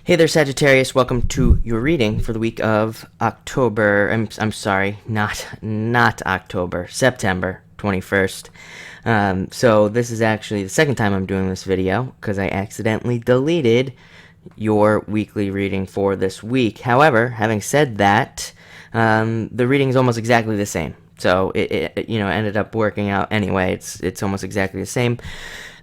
Hey there, Sagittarius. Welcome to your reading for the week of October. I'm sorry, not October, September 21st. So this is actually the second time I'm doing this video because I accidentally deleted your weekly reading for this week. However, having said that, the reading is almost exactly the same. So it ended up working out anyway. It's almost exactly the same.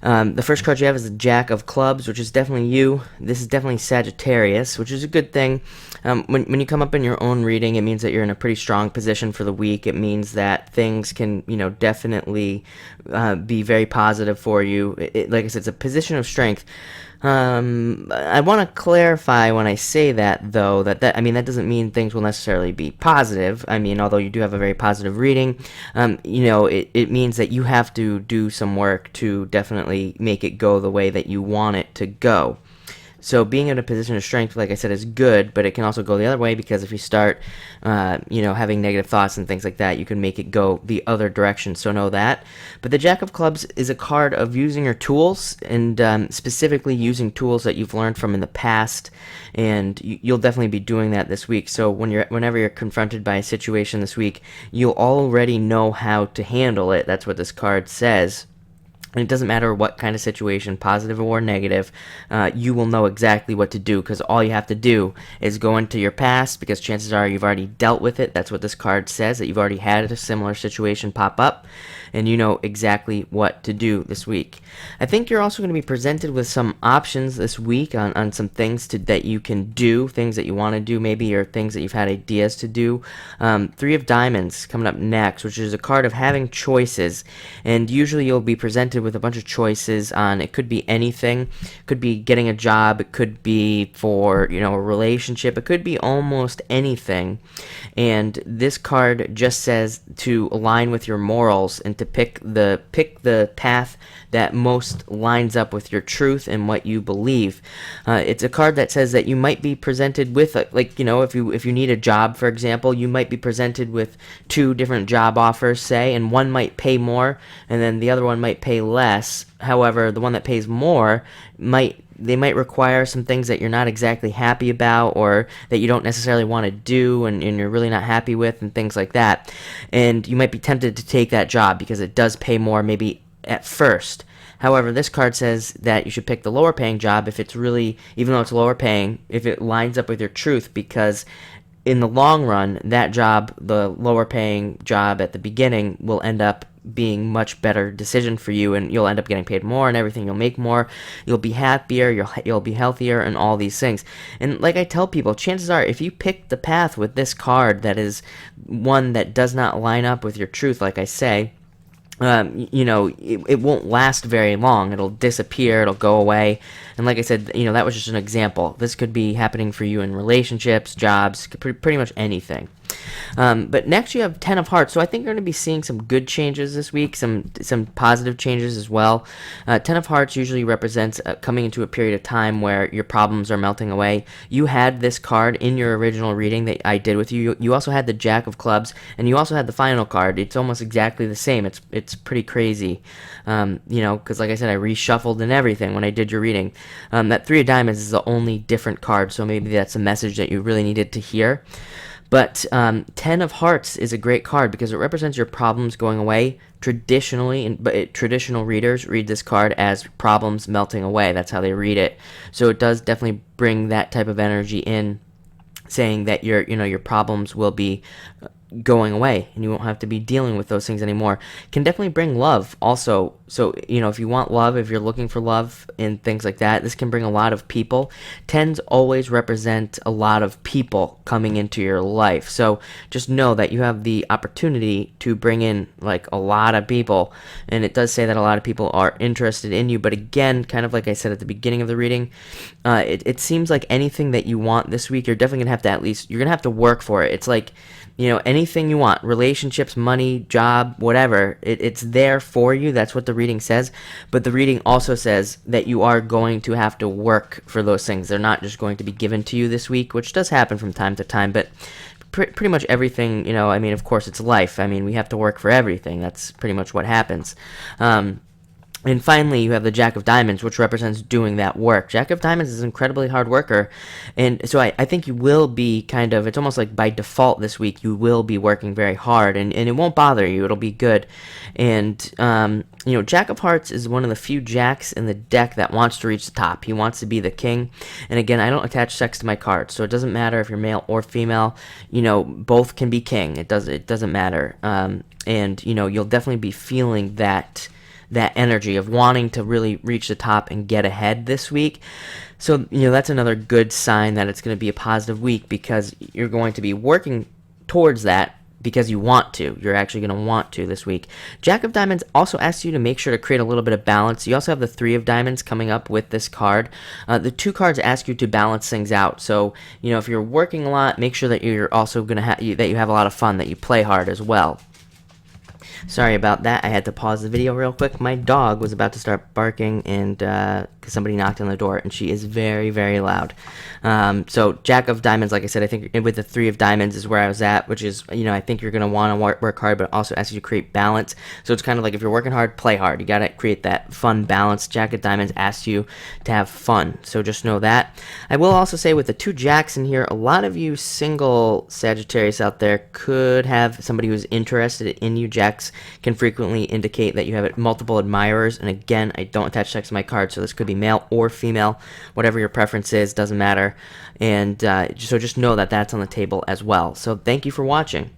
The first card you have is the Jack of Clubs, which is definitely you. This is definitely Sagittarius, which is a good thing. When you come up in your own reading, it means that you're in a pretty strong position for the week. It means that things can, definitely be very positive for you. Like I said, it's a position of strength. I want to clarify when I say that, though, that doesn't mean things will necessarily be positive. I mean, although you do have a very positive reading, it means that you have to do some work to definitely make it go the way that you want it to go. So being in a position of strength, like I said, is good, but it can also go the other way because if you start, having negative thoughts and things like that, you can make it go the other direction. So know that. But the Jack of Clubs is a card of using your tools and specifically using tools that you've learned from in the past, and you'll definitely be doing that this week. So whenever you're confronted by a situation this week, you'll already know how to handle it. That's what this card says. And it doesn't matter what kind of situation, positive or negative, you will know exactly what to do because all you have to do is go into your past because chances are you've already dealt with it. That's what this card says, that you've already had a similar situation pop up and you know exactly what to do this week. I think you're also going to be presented with some options this week on some things that you can do, things that you want to do maybe, or things that you've had ideas to do. Three of Diamonds coming up next, which is a card of having choices, and usually you'll be presented with a bunch of choices on, it could be anything, it could be getting a job, it could be for, a relationship, it could be almost anything. And this card just says to align with your morals and to pick the path that most lines up with your truth and what you believe. It's a card that says that you might be presented with, if you need a job, for example, you might be presented with two different job offers, say, and one might pay more, and then the other one might pay less. However, the one that pays more might require some things that you're not exactly happy about or that you don't necessarily want to do and you're really not happy with and things like that. And you might be tempted to take that job because it does pay more maybe at first. However, this card says that you should pick the lower paying job if it's really, even though it's lower paying, if it lines up with your truth, because in the long run, that job, the lower paying job at the beginning, will end up being much better decision for you, and you'll end up getting paid more and everything. You'll make more, you'll be happier, you'll be healthier, and all these things. And like I tell people, chances are if you pick the path with this card that is one that does not line up with your truth, like I say, it won't last very long. It'll disappear, it'll go away. And like I said, that was just an example. This could be happening for you in relationships, jobs, pretty much anything. But next you have Ten of Hearts. So I think you're going to be seeing some good changes this week, some positive changes as well. Ten of Hearts usually represents coming into a period of time where your problems are melting away. You had this card in your original reading that I did with you. You also had the Jack of Clubs, and you also had the final card. It's almost exactly the same. It's pretty crazy, because like I said, I reshuffled and everything when I did your reading. That Three of Diamonds is the only different card, so maybe that's a message that you really needed to hear. But Ten of Hearts is a great card because it represents your problems going away. Traditionally, traditional readers read this card as problems melting away. That's how they read it. So it does definitely bring that type of energy in, saying that your problems will be going away and you won't have to be dealing with those things anymore. Can definitely bring love also. So if you want love, if you're looking for love and things like that, this can bring a lot of people. Tens always represent a lot of people coming into your life, so just know that you have the opportunity to bring in like a lot of people, and it does say that a lot of people are interested in you. But again, kind of like I said at the beginning of the reading, it seems like anything that you want this week, you're definitely gonna have to you're gonna have to work for it. It's like, anything you want, relationships, money, job, whatever, it's there for you. That's what the reading says. But the reading also says that you are going to have to work for those things. They're not just going to be given to you this week, which does happen from time to time. But pretty much everything, of course, it's life. We have to work for everything. That's pretty much what happens. And finally, you have the Jack of Diamonds, which represents doing that work. Jack of Diamonds is an incredibly hard worker. And so I think you will be kind of, it's almost like by default this week, you will be working very hard and it won't bother you. It'll be good. And, Jack of Hearts is one of the few Jacks in the deck that wants to reach the top. He wants to be the king. And again, I don't attach sex to my cards. So it doesn't matter if you're male or female. Both can be king. It doesn't matter. And, you'll definitely be feeling that energy of wanting to really reach the top and get ahead this week. So, that's another good sign that it's going to be a positive week because you're going to be working towards that because you want to. You're actually going to want to this week. Jack of Diamonds also asks you to make sure to create a little bit of balance. You also have the Three of Diamonds coming up with this card. The two cards ask you to balance things out. So, if you're working a lot, make sure that you're also going to that you have a lot of fun, that you play hard as well. Sorry about that. I had to pause the video real quick. My dog was about to start barking and because somebody knocked on the door, and she is very, very loud. So Jack of Diamonds, like I said, I think with the Three of Diamonds is where I was at, which is, I think you're going to want to work hard, but also asks you to create balance. So it's kind of like if you're working hard, play hard. You got to create that fun balance. Jack of Diamonds asks you to have fun. So just know that. I will also say with the two Jacks in here, a lot of you single Sagittarius out there could have somebody who's interested in you. Jacks can frequently indicate that you have multiple admirers, and again, I don't attach sex to my card, so this could be male or female, whatever your preference is, doesn't matter. And so just know that that's on the table as well. So thank you for watching.